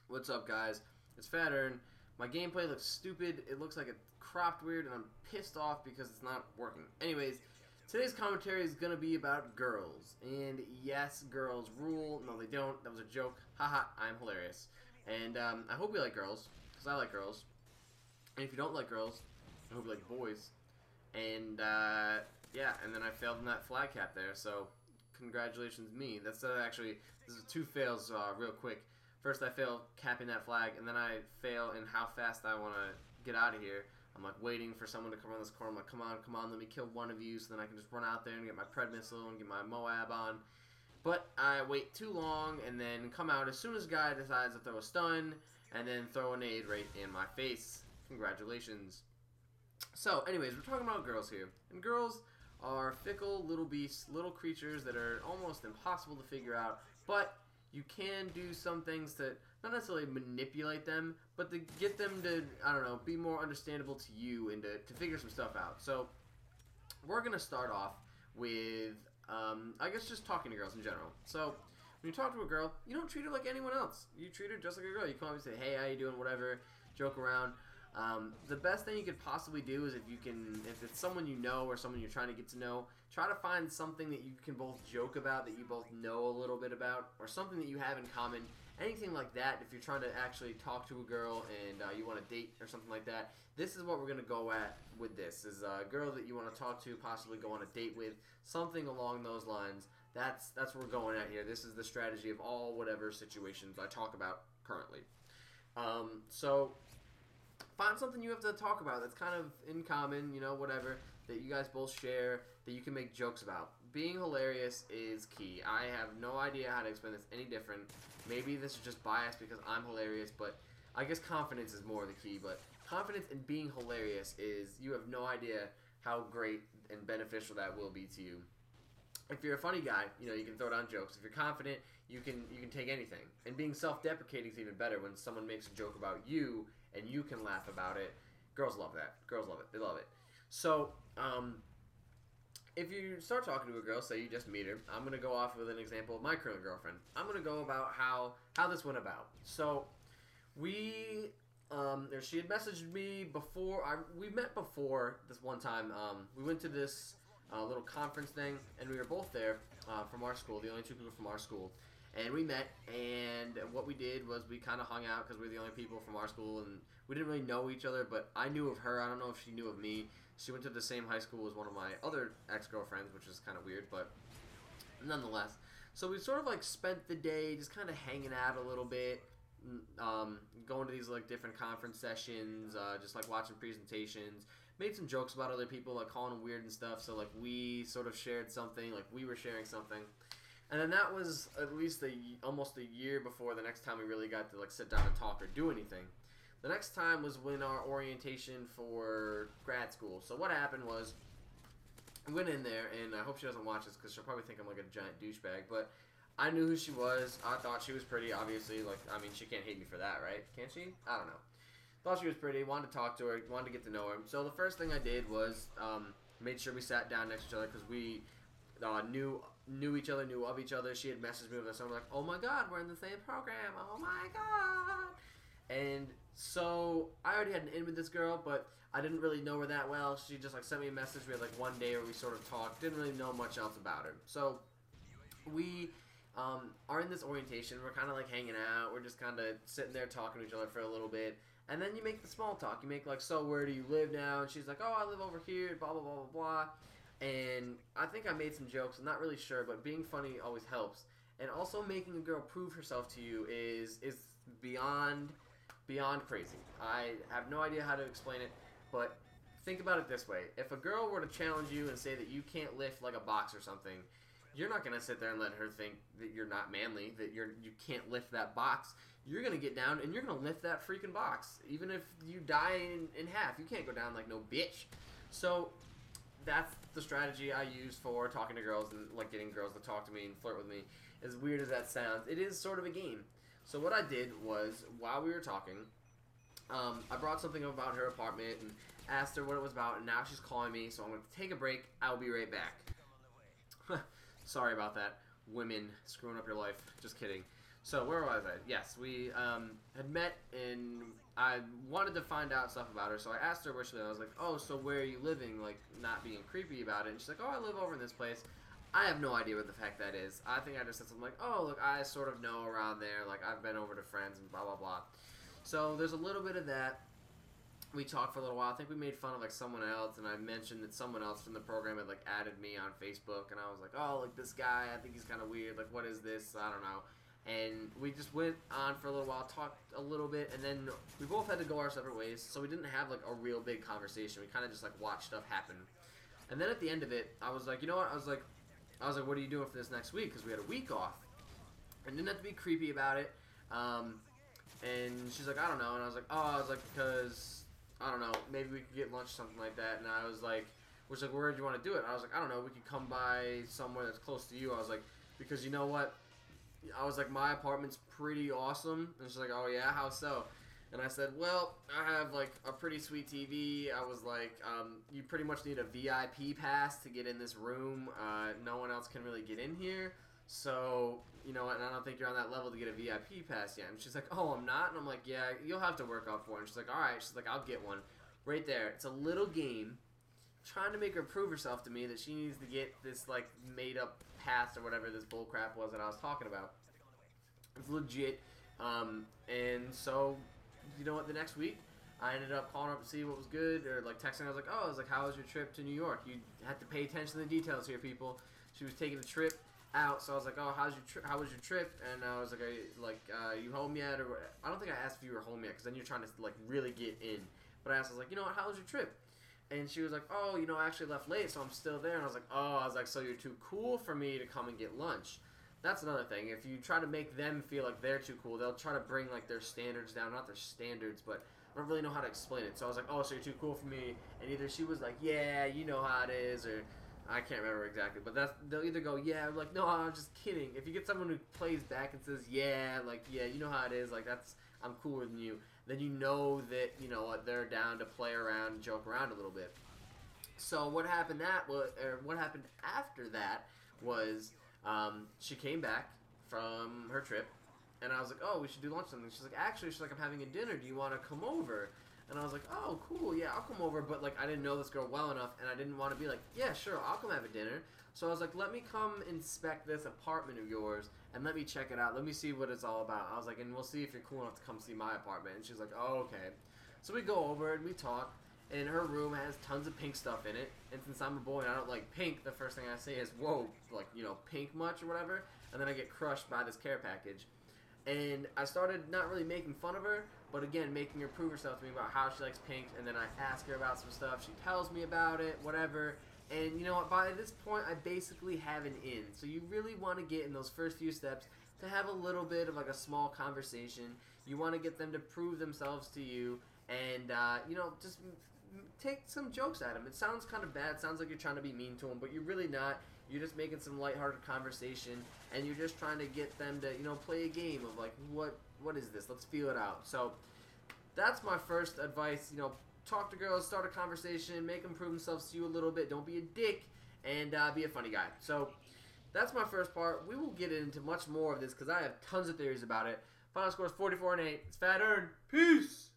What's up, guys? It's Phaterns. My gameplay looks stupid. It looks like it's cropped weird, and I'm pissed off because it's not working. Anyways, today's commentary is going to be about girls. And yes, girls rule. No, they don't. That was a joke. Haha, I'm hilarious. And I hope you like girls, because I like girls. And if you don't like girls, I hope you like boys. And yeah, and then I failed in that flag cap there, so congratulations me. That's actually, this is two fails real quick. First I fail capping that flag, and then I fail in how fast I want to get out of here. I'm like waiting for someone to come around this corner. I'm like, come on, let me kill one of you so then I can just run out there and get my Pred missile and get my Moab on. But I wait too long and then come out as soon as a guy decides to throw a stun and then throw a nade right in my face. Congratulations. So, anyways, we're talking about girls here. And girls are fickle little beasts, little creatures that are almost impossible to figure out, but you can do some things to not necessarily manipulate them, but to get them to, I don't know, be more understandable to you and to figure some stuff out. So, we're going to start off with, I guess, just talking to girls in general. So, when you talk to a girl, you don't treat her like anyone else. You treat her just like a girl. You come up and say, hey, how you doing, whatever, joke around. The best thing you could possibly do is if it's someone you know or someone you're trying to get to know, try to find something that you can both joke about, that you both know a little bit about, or something that you have in common. Anything like that, if you're trying to actually talk to a girl and you want to date or something like that, this is what we're going to go at with this. Is a girl that you want to talk to, possibly go on a date with, something along those lines. That's what we're going at here. This is the strategy of all whatever situations I talk about currently. So find something you have to talk about that's kind of in common, you know, whatever, that you guys both share, that you can make jokes about. Being hilarious is key. I have no idea how to explain this any different. Maybe this is just biased because I'm hilarious, but I guess confidence is more the key. But confidence in being hilarious is, you have no idea how great and beneficial that will be to you. If you're a funny guy, you know, you can throw down jokes. If you're confident, you can take anything. And being self-deprecating is even better. When someone makes a joke about you and you can laugh about it, girls love that. Girls love it. They love it. So, if you start talking to a girl, say you just meet her, I'm going to go off with an example of my current girlfriend. I'm going to go about how this went about. So, she had messaged me before. We met before this one time. We went to this little conference thing, and we were both there from our school, the only two people from our school. And we met, and what we did was we kind of hung out because we were the only people from our school, and we didn't really know each other, but I knew of her. I don't know if she knew of me. She went to the same high school as one of my other ex-girlfriends, which is kind of weird, but nonetheless. So we sort of like spent the day just kind of hanging out a little bit, going to these like different conference sessions, just like watching presentations, made some jokes about other people, like calling them weird and stuff. So like we sort of shared something, like we were sharing something, and then that was at least almost a year before the next time we really got to like sit down and talk or do anything. The next time was when our orientation for grad school. So what happened was, I went in there, and I hope she doesn't watch this because she'll probably think I'm like a giant douchebag, but I knew who she was. I thought she was pretty, obviously. Like, I mean, she can't hate me for that, right? Can she? I don't know. Thought she was pretty, wanted to talk to her, wanted to get to know her. So the first thing I did was made sure we sat down next to each other because we knew each other, knew of each other. She had messaged me with us, and I'm like, oh my god, we're in the same program. Oh my god. And so I already had an in with this girl, but I didn't really know her that well. She just like sent me a message. We had like one day where we sort of talked. Didn't really know much else about her. So we are in this orientation. We're kind of like hanging out. We're just kind of sitting there talking to each other for a little bit. And then you make the small talk. You make like, so where do you live now? And she's like, oh, I live over here, blah, blah, blah, blah, blah. And I think I made some jokes. I'm not really sure, but being funny always helps. And also making a girl prove herself to you is beyond crazy. I have no idea how to explain it, but think about it this way. If a girl were to challenge you and say that you can't lift like a box or something, you're not going to sit there and let her think that you're not manly, that you can't lift that box. You're going to get down and you're going to lift that freaking box. Even if you die in half, you can't go down like no bitch. So that's the strategy I use for talking to girls and like getting girls to talk to me and flirt with me. As weird as that sounds, it is sort of a game. So what I did was, while we were talking, I brought something up about her apartment and asked her what it was about, and now she's calling me, so I'm going to take a break. I'll be right back. Sorry about that. Women screwing up your life. Just kidding. So where was I? Yes, we had met, and I wanted to find out stuff about her. So I asked her where she lived. I was like, "Oh, so where are you living?" Like, not being creepy about it. And she's like, "Oh, I live over in this place." I have no idea what the heck that is. I think I just said something like, "Oh, look, I sort of know around there. Like, I've been over to friends and blah blah blah." So there's a little bit of that. We talked for a little while. I think we made fun of like someone else, and I mentioned that someone else from the program had like added me on Facebook, and I was like, "Oh, like this guy, I think he's kind of weird. Like, what is this? I don't know." And we just went on for a little while, talked a little bit, and then we both had to go our separate ways, so we didn't have like a real big conversation. We kind of just like watched stuff happen. And then at the end of it, I was like, you know what? I was like, what are you doing for this next week? Because we had a week off, and didn't have to be creepy about it. And she's like, I don't know. And I was like, because I don't know, maybe we could get lunch or something like that. And I was like, where do you want to do it? And I was like, I don't know, we could come by somewhere that's close to you. I was like, because you know what? I was like, my apartment's pretty awesome. And she's like, oh yeah, how so? And I said, well, I have like a pretty sweet TV. I was like, you pretty much need a VIP pass to get in this room. No one else can really get in here. So, you know, and I don't think you're on that level to get a VIP pass yet. And she's like, oh, I'm not? And I'm like, yeah, you'll have to work up for it. And she's like, all right. She's like, I'll get one. Right there. It's a little game trying to make her prove herself to me that she needs to get this, like, made-up pass or whatever this bullcrap was that I was talking about. It's legit. And so, you know what, the next week, I ended up calling her up to see what was good, or, like, texting her. I was like, how was your trip to New York? You have to pay attention to the details here, people. She was taking a trip out, so I was like, oh, how was your trip? And I was like, are you home yet? Or I don't think I asked if you were home yet, because then you're trying to like really get in. But I asked, I was like, you know what, how was your trip? And she was like, oh, you know, I actually left late, so I'm still there. And I was like, so you're too cool for me to come and get lunch. That's another thing. If you try to make them feel like they're too cool, they'll try to bring like their standards down. Not their standards, but I don't really know how to explain it. So I was like, oh, so you're too cool for me. And either she was like, yeah, you know how it is, or I can't remember exactly, but they'll either go, yeah, or like, no, I'm just kidding. If you get someone who plays back and says, yeah, like, yeah, you know how it is, like, I'm cooler than you, then you know that, you know, they're down to play around and joke around a little bit. So what happened after that was, she came back from her trip, and I was like, oh, we should do lunch or something. She's like, actually, I'm having a dinner. Do you want to come over? And I was like, oh, cool, yeah, I'll come over. But, like, I didn't know this girl well enough, and I didn't want to be like, yeah, sure, I'll come have a dinner. So I was like, let me come inspect this apartment of yours, and let me check it out. Let me see what it's all about. I was like, and we'll see if you're cool enough to come see my apartment. And she's like, oh, okay. So we go over, and we talk, and her room has tons of pink stuff in it. And since I'm a boy and I don't like pink, the first thing I say is, whoa, like, you know, pink much or whatever? And then I get crushed by this care package. And I started not really making fun of her, but again, making her prove herself to me about how she likes pink. And then I ask her about some stuff. She tells me about it, whatever. And you know what? By this point, I basically have an in. So you really want to get in those first few steps to have a little bit of like a small conversation. You want to get them to prove themselves to you. And, you know, just take some jokes at them. It sounds kind of bad. It sounds like you're trying to be mean to them, but you're really not. You're just making some lighthearted conversation, and you're just trying to get them to, you know, play a game of like, what is this? Let's feel it out. So that's my first advice. You know, talk to girls, start a conversation, make them prove themselves to you a little bit. Don't be a dick, and be a funny guy. So that's my first part. We will get into much more of this because I have tons of theories about it. Final score is 44-8. It's Phaterns. Peace.